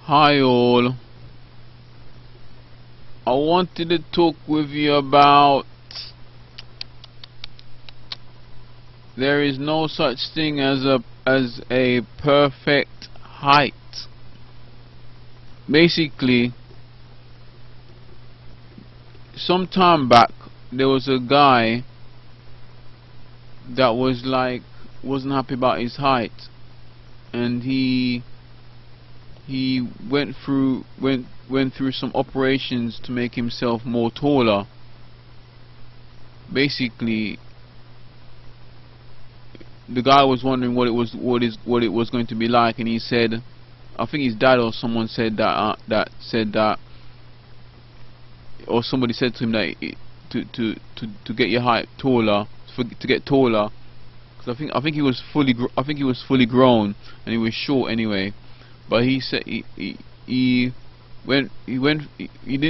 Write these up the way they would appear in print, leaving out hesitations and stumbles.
Hi all, I wanted to talk with you about there is no such thing as a perfect height. Basically, some time back there was a guy that wasn't happy about his height, and he went through some operations to make himself more taller. Basically, the guy was wondering what it was going to be like, and he said, I think his dad or someone said that, or somebody said to him that to get your height taller, to get taller, because I think he was fully grown, and he was short anyway. But he said he didn't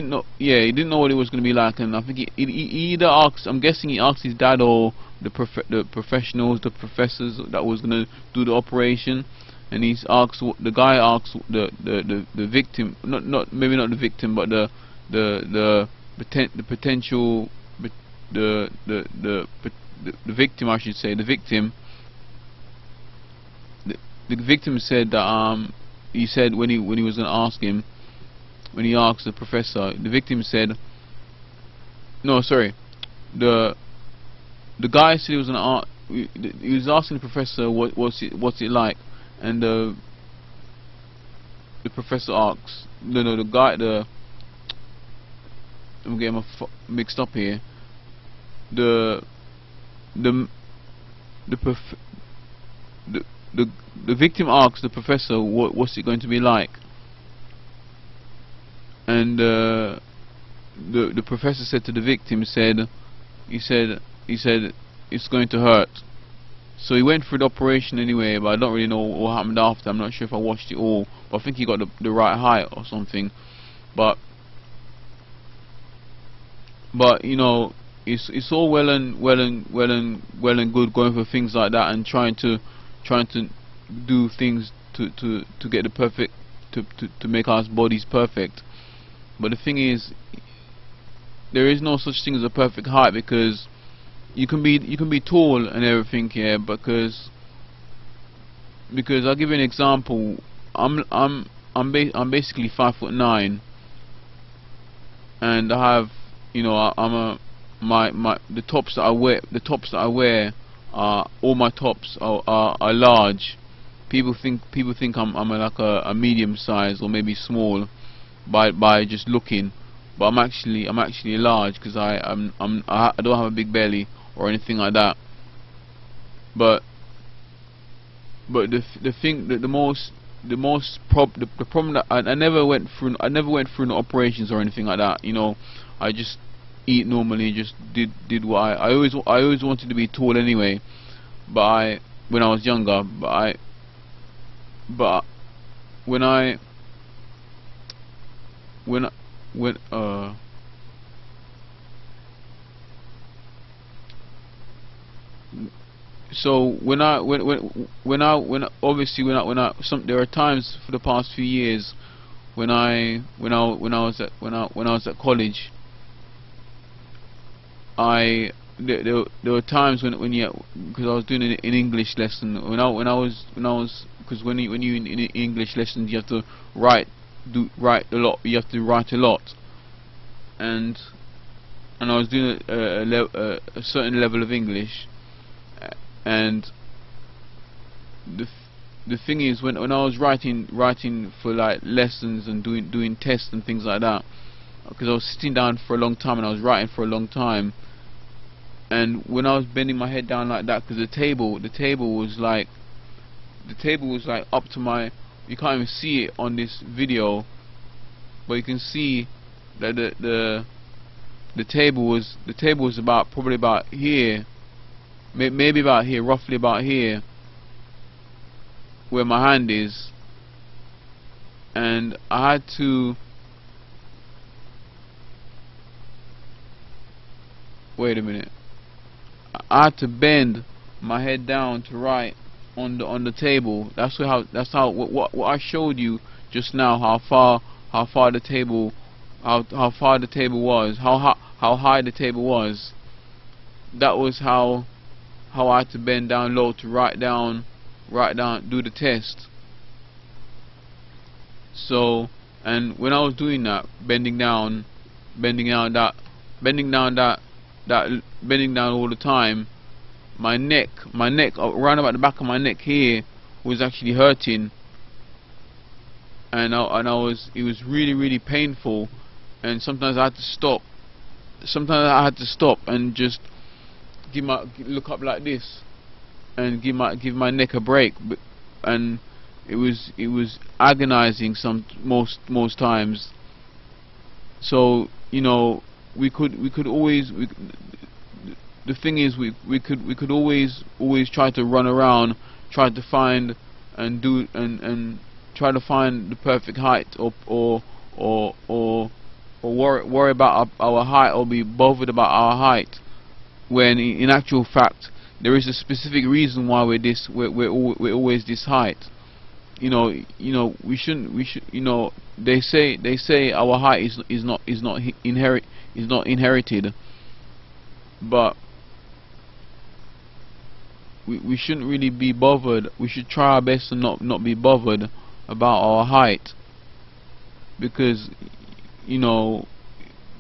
know, yeah, he didn't know what it was going to be like, and I think he either asked, I'm guessing he asked his dad or the professionals, the professors that was going to do the operation, and the guy asked the victim, maybe not the victim, but the potential, the victim, I should say, the victim said that he said when he was going to ask him, when he asked the professor, the victim said, no, sorry, the guy said he was going to he was asking the professor what's it like, and the professor asks, the guy, I'm getting mixed up here, the victim asks the professor what's it going to be like, and the professor said to the victim, he said it's going to hurt. So he went through the operation anyway, but I don't really know what happened after. I'm not sure if I watched it all, but I think he got the right height or something. But you know, it's all well and good going for things like that and trying to do things to get the perfect, to make our bodies perfect. But the thing is, there is no such thing as a perfect height, because you can be tall and everything here, because I'll give you an example. I'm basically 5'9", and I have, you know, the tops that I wear are, all my tops are large. People think I'm like a medium size or maybe small by just looking, but I'm actually large, because I don't have a big belly or anything like that. But the thing that the problem that I never went through no operations or anything like that. You know, I just eat normally, just did what I always wanted to be tall anyway. But when I was younger, but when so there are times for the past few years when I was at college, there were times when because I was doing an English lesson, because when you in English lessons you have to write a lot, and I was doing a certain level of English, and the thing is, when I was writing for like lessons and doing tests and things like that, because I was sitting down for a long time and I was writing for a long time, and when I was bending my head down like that, because the table was like up to my, you can't even see it on this video, but you can see that the table was probably about here, maybe about here, roughly about here, where my hand is, and I had to, wait a minute, I had to bend my head down to write on the table. That's how what I showed you just now, how far the table, how far the table was, how high the table was. That was how I had to bend down low to write down, do the test. So, and when I was doing that, bending down all the time, my neck, around about the back of my neck here, was actually hurting, and it was really painful, and sometimes I had to stop. Sometimes I had to stop and just look up like this, and give my neck a break, and it was agonizing most times. So, you know, we could always, the thing is, we could always try to run around, try to find and try to find the perfect height, or worry about our height, or be bothered about our height, when in actual fact there is a specific reason why we're always this height. You know, we should, you know, they say our height is not inherited, but we shouldn't really be bothered. We should try our best to not be bothered about our height, because, you know,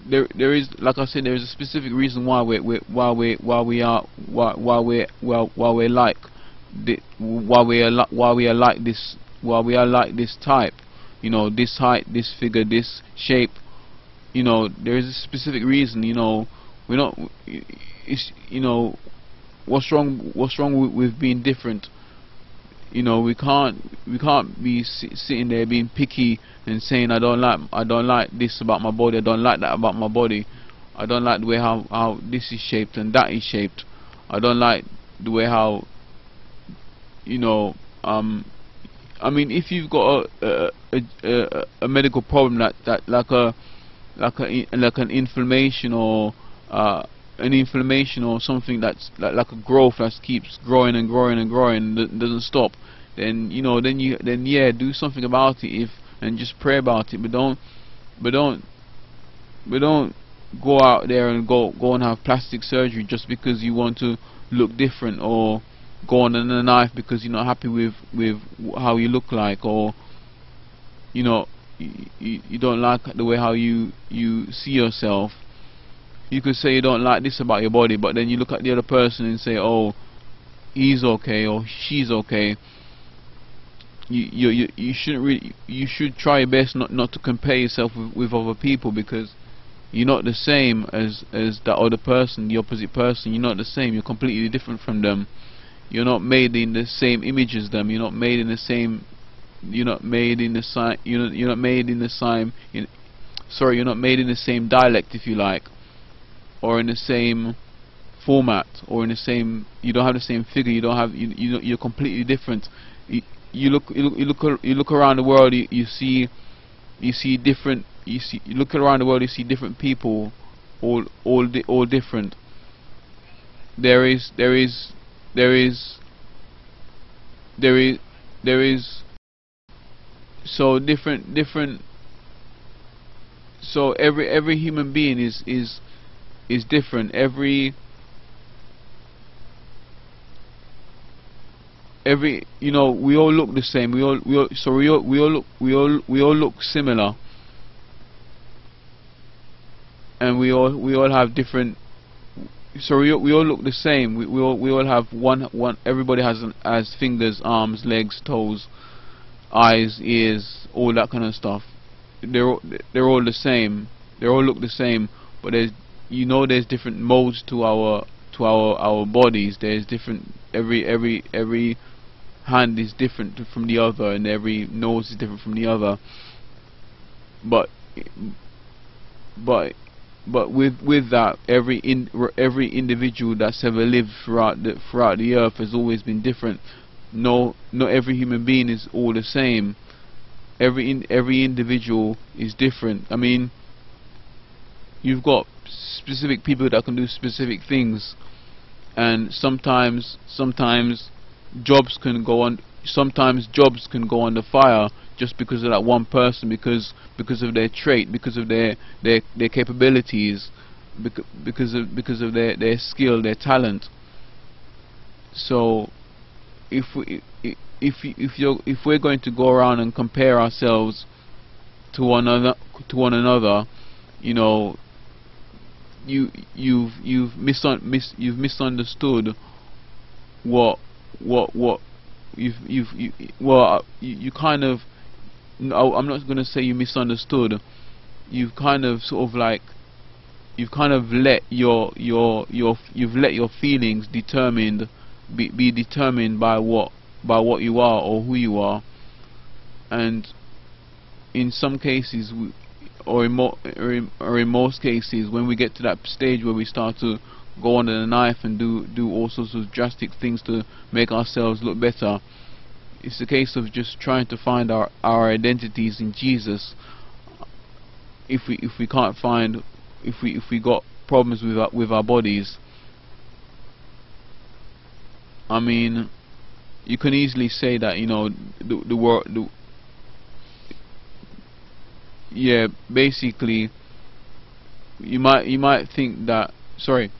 there is, like I said, there is a specific reason why we are like this type. You know, this height, this figure, this shape. You know, there is a specific reason. You know, we're not. It's, you know, what's wrong with being different? You know, we can't be sitting there being picky and saying I don't like this about my body, I don't like that about my body, I don't like the way how this is shaped and that is shaped, I don't like the way how, you know, I mean, if you've got a medical problem that like an inflammation, or something that's like a growth that keeps growing and growing and growing, doesn't stop, then, you know, then yeah, do something about it, and just pray about it, but don't go out there and go and have plastic surgery just because you want to look different, or go on a knife because you're not happy with how you look like, or, you know, you don't like the way how you see yourself. You could say you don't like this about your body, but then you look at the other person and say, oh, he's okay or she's okay. You shouldn't really. You should try your best not to compare yourself with other people, because you're not the same as that other person, the opposite person. You're not the same. You're completely different from them. You're not made in the same image as them. You're not made in the same. You're not made in the same. You're not made in the same. Sorry, you're not made in the same dialect, if you like, or in the same format, or in the same. You don't have the same figure. You don't have. You're completely different. You look around the world. You see different. You look around the world. You see different people, all different. There is so different. So every human being is different. Every, you know, we all look the same. We all look similar, and we all have different. So we all look the same. We all have one. Everybody has fingers, arms, legs, toes, eyes, ears, all that kind of stuff. They're all the same. They all look the same. But there's different modes to our bodies. There's different. Every hand is different from the other, and every nose is different from the other. But with that, every individual that's ever lived throughout the earth has always been different. Not every human being is all the same. Every individual is different. I mean, you've got specific people that can do specific things, and sometimes jobs can go on. Sometimes jobs can go under fire just because of that one person, because of their trait, because of their capabilities, because of their skill, their talent. So if we're going to go around and compare ourselves to one another, you know, you've misunderstood what you kind of, no, I'm not going to say you misunderstood. You've kind of sort of like, you've kind of let your feelings be determined by what you are or who you are. And in some cases, or in most cases, when we get to that stage where we start to go under the knife and do all sorts of drastic things to make ourselves look better, it's a case of just trying to find our identities in Jesus. If we can't find, if we got problems with our bodies, I mean, you can easily say that, you know, the world, yeah, basically, you might think that, sorry,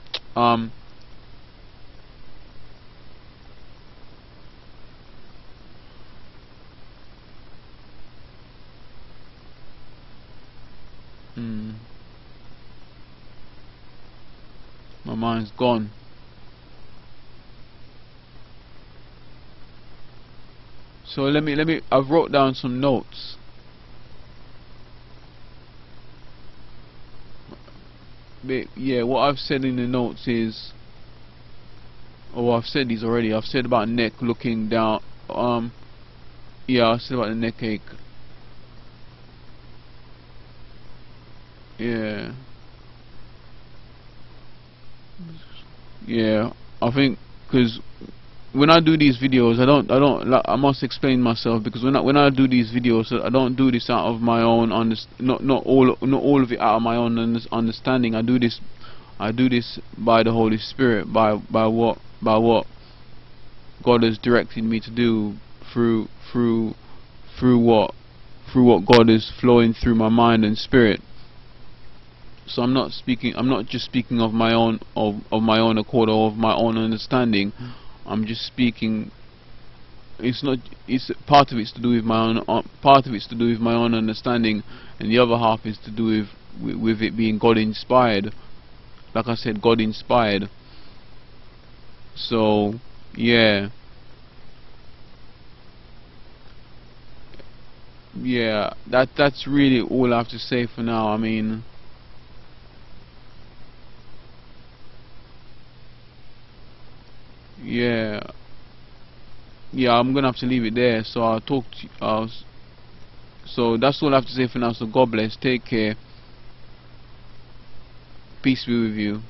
my mind's gone. So let me I've wrote down some notes. But yeah, what I've said in the notes is, oh, I've said these already. I've said about neck looking down. Yeah, I said about the neck ache. Yeah. Yeah, I think because when I do these videos, I must explain myself, because when I do these videos, I don't do this out of my own not all of it out of my own understanding. I do this by the Holy Spirit, by what God has directed me to do through what God is flowing through my mind and spirit. So I'm not just speaking of my own accord or of my own understanding. I'm just speaking. It's part of it's to do with my own part of it's to do with my own understanding, and the other half is to do with it being God inspired. Like I said, God inspired. So yeah, that's really all I have to say for now. I mean, yeah, I'm gonna have to leave it there. So I'll talk to you. So that's all I have to say for now. So God bless. Take care. Peace be with you.